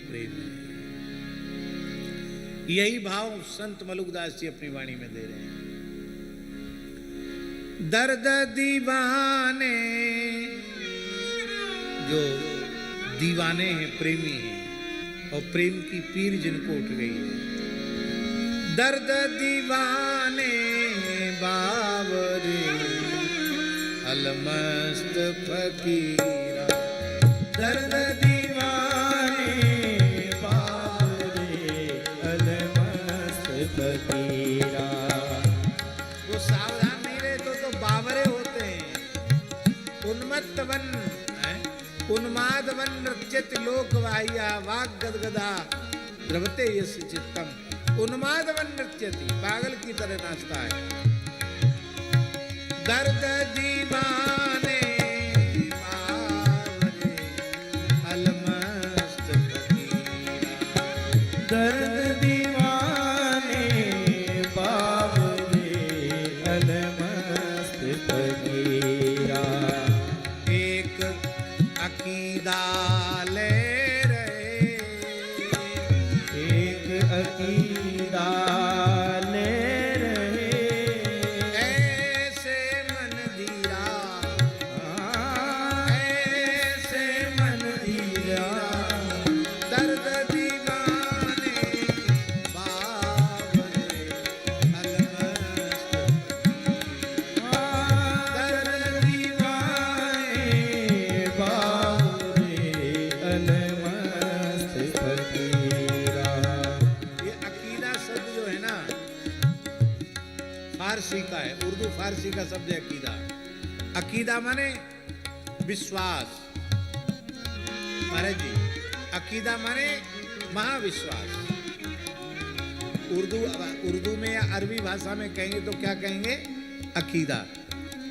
प्रेम है। यही भाव संत मलुकदास जी अपनी वाणी में दे रहे हैं। दर्द दीवाने, जो दीवाने हैं, प्रेमी हैं, और प्रेम की पीर जिनको उठ गई है। दर्द दीवाने बावरे अलमस्त फकीरा, दर्द दीवाने बावरे अलमस्त फकीरा। वो सावधान नहीं रहे तो बावरे होते हैं। उन्मत्त वन उन्माद वन नृत्यत लोक वाह्या वाग गदगदा द्रवते यस चित्तम। उन्माद वन नृत्यति, पागल की तरह नाचता है। दर्द दीवाने बावरे अलमस्त फकीरा, दर्द दीवाने बावरे अलमस्त फकीरा। एक अकीदा ले रहे, एक अकीदा ले रहे, ऐसे मन धीरा, ऐसे मन धीरा। दर्द दीवाने बावरे अलमस्त फकीरा, दर्द दीवाने बावरे अलमस्त फकीरा। ये अकीदा शब्द जो है ना, फारसी का है, उर्दू फारसी का शब्द है अकीदा। अकीदा माने विश्वास। महाराज जी, अकीदा माने महाविश्वास। उर्दू में या अरबी भाषा में कहेंगे तो क्या कहेंगे? अकीदा।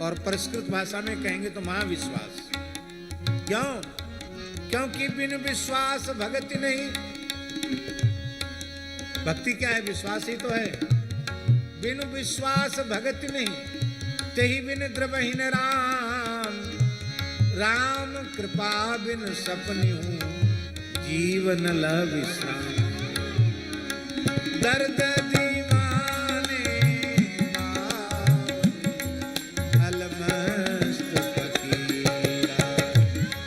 और परिष्कृत भाषा में कहेंगे तो महाविश्वास। क्यों? क्योंकि बिन विश्वास भक्ति नहीं। भक्ति क्या है? विश्वास ही तो है। बिन विश्वास भक्ति नहीं, तेहि बिन द्रवहीन राम। राम कृपा बिन सपनी हूँ, जीवन ल विश्राम। दर्द दीवाने बावरे अलमस्त फकीरा,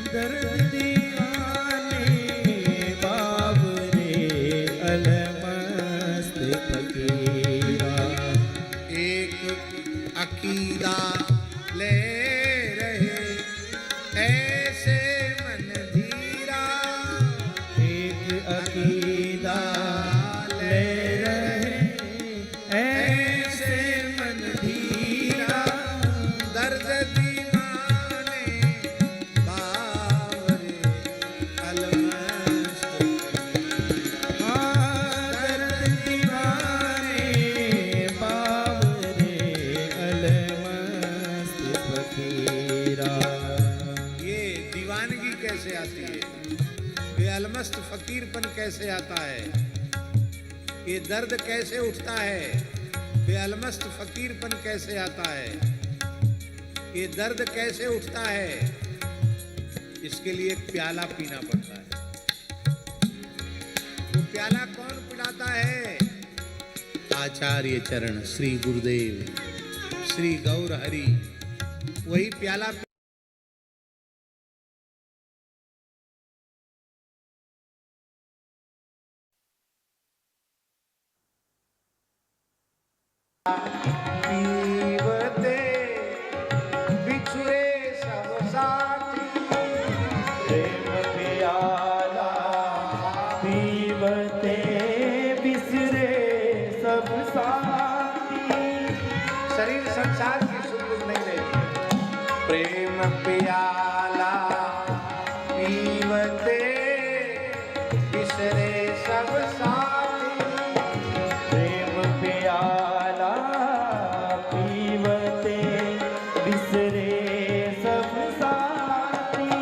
दर्द दीवाने बावरे अलमस्त फकीरा। एक अकीदा ले रहे, ऐसे मन धीरा। एक अकीदा ले रहे, ऐसे मन धीरा। दर्द दीवाने बावरे अलमस्त फकीरा, दर्द दीवाने बावरे अलमस्त फकीरा। ये दीवानगी कैसे आती है? ये अलमस्त फकीरपन कैसे आता है? ये दर्द कैसे उठता है? ये अलमस्त फकीरपन कैसे आता है? ये दर्द कैसे उठता है? इसके लिए एक प्याला पीना पड़ता है। वो प्याला कौन पिलाता है? आचार्य चरण श्री गुरुदेव श्री गौर हरि। वही प्याला पीवते बिछुए सब साथी। प्रेम प्याला पीवते बिसरे सब साथी। शरीर संसार की सुख नहीं रहती। प्रेम प्याला पीवते बिसरे सब साथी। प्रेम प्याला पीवते बिसरे सब साथी।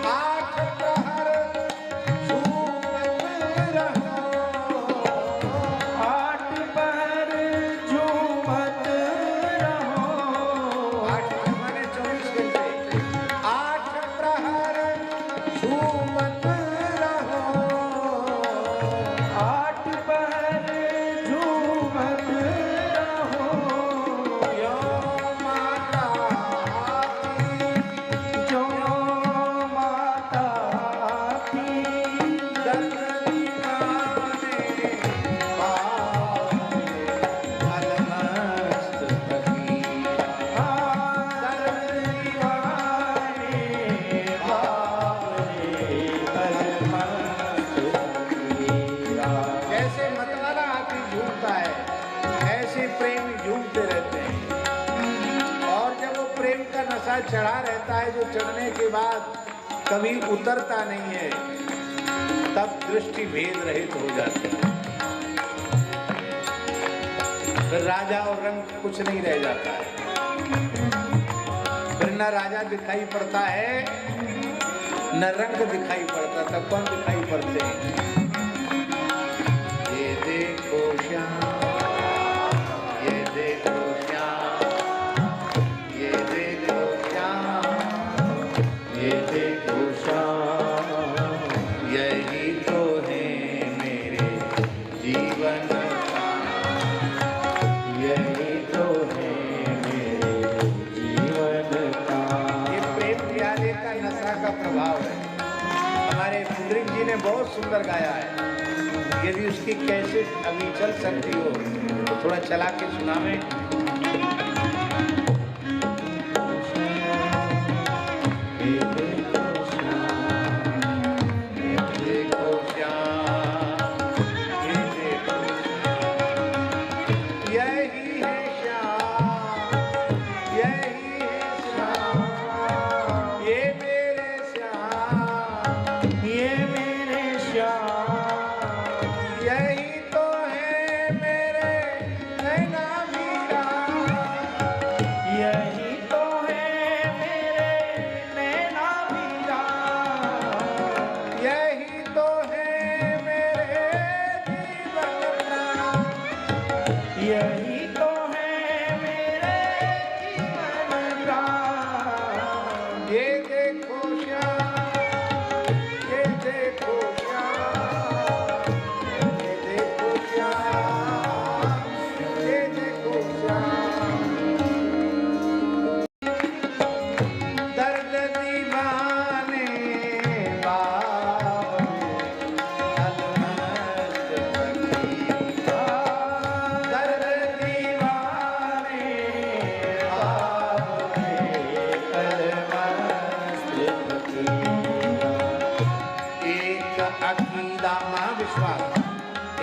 आठ प्रहर झूमत रहो, आठ प्रहर झूमत रहो। आठ माने 24 घंटे। आठ प्रहर झूमत रहो, घोड़ा चढ़ा रहता है, जो चढ़ने के बाद कभी उतरता नहीं है, तब दृष्टि भेद रहित हो जाती है। फिर राजा और रंग कुछ नहीं रह जाता है। फिर न राजा दिखाई पड़ता है न रंग दिखाई पड़ता, तब कौन दिखाई पड़ते हैं? ये देखो श्याम, ये देखो श्याम, ये देखो श्याम, ये देखो श्याम, यही तो है मेरे जीवन का, यही तो है मेरे जीवन का। ये प्रेम प्याले का नशा का प्रभाव है। हमारे पुंडरीक जी ने बहुत सुंदर गाया है। यदि उसकी कैसेट अभी चल सकती हो तो थोड़ा चला के सुनावें।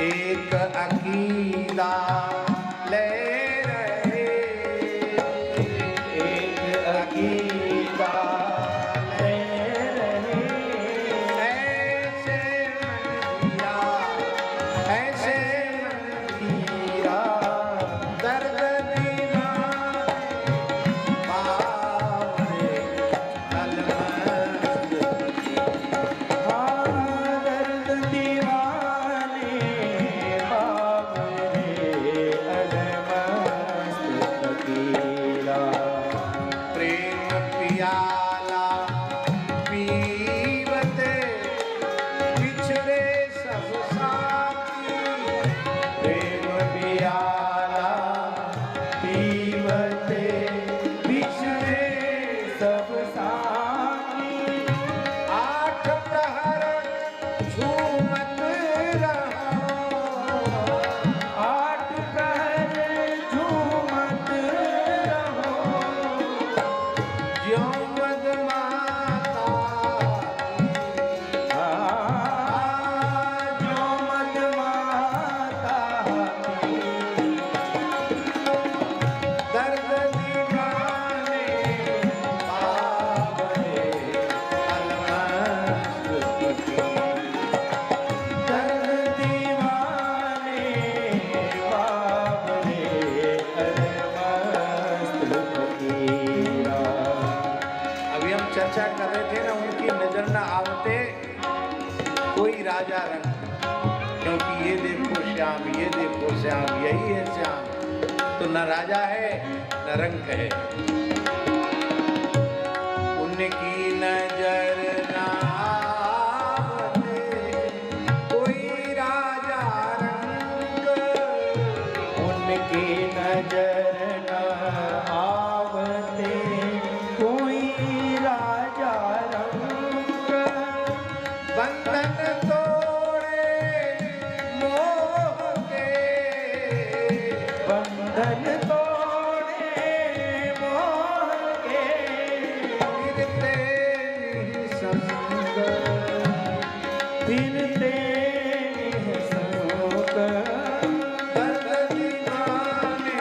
एक अकीदा ले रहे, एक अकीदा ले रहे, ऐसे मन दिया, ऐसे मन दिया, दर्द चर्चा कर रहे थे ना, उनकी नजर न आवते कोई राजा रंग, क्योंकि ये देखो श्याम, ये देखो श्याम, यही है श्याम, तो न राजा है न रंग है। उनकी नजर न आवते कोई राजा रंग, उनकी नजर न आवते कोई राजा रंग, बंधन तोड़े मोह के, बंधन तोड़े मोह के, फिरते निसंग, फिरते निसंग, दर्द दीवाने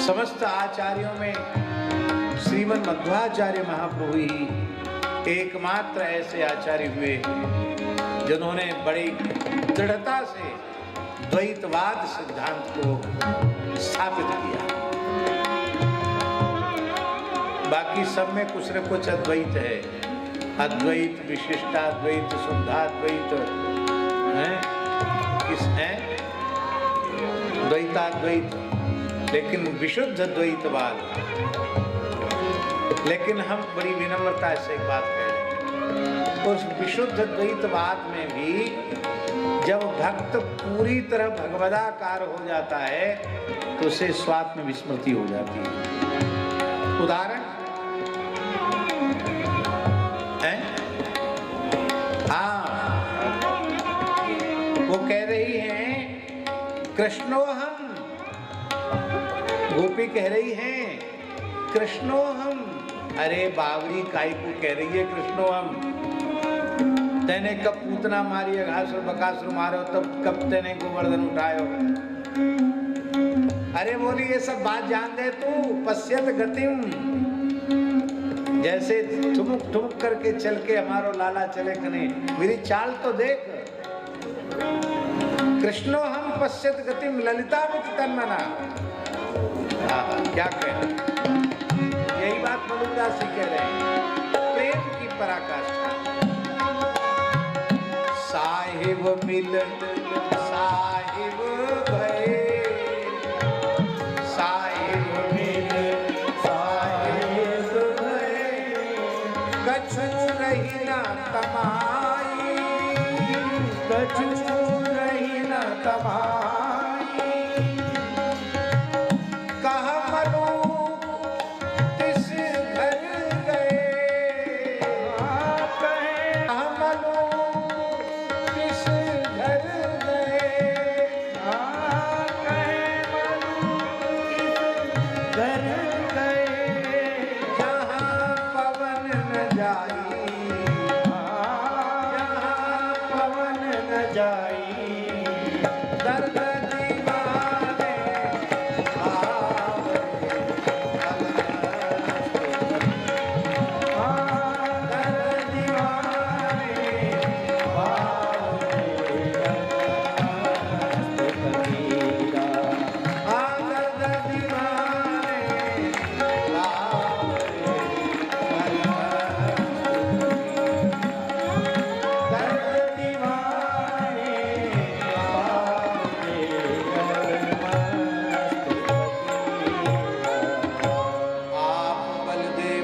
समस्त आचार्यों में श्रीमद् मध्वाचार्य महाप्रभु ही एकमात्र ऐसे आचार्य हुए जिन्होंने बड़ी दृढ़ता से द्वैतवाद सिद्धांत को स्थापित किया। बाकी सब में कुछ न कुछ अद्वैत है, अद्वैत, विशिष्टाद्वैत, शुद्धाद्वैत है, किस है द्वैताद्वैत, लेकिन विशुद्ध द्वैतवाद। लेकिन हम बड़ी विनम्रता से एक बात कह रहे हैं, उस विशुद्ध द्वैतवाद में भी जब भक्त पूरी तरह भगवदाकार हो जाता है तो उसे स्वात्म विस्मृति हो जाती है। उदाहरण है, वो कह रही हैं कृष्णोहम, गोपी कह रही हैं कृष्णोहम। अरे बावरी काय को कह रही है कृष्णोहम? तेने कब पूतना मारी, घासुर बकासुर मारो, तब कब तेने गोवर्धन उठायो? अरे बोली ये सब बात जान दे तू, पश्यत गतिम, जैसे ठुमुक ठुमुक करके चल के हमारो लाला चले कने, मेरी चाल तो देख। कृष्णो हम पश्यत गतिम ललिता मुख तन्मना। क्या कहें, यही बात मलुकदास जी कह रहे हैं, प्रेम की पराकाष्ठा। साहिब मिलन साहिब भये, साहिब मिलन साहिब भये, कछु रही न तमाई, कछु रही न तमाई। घर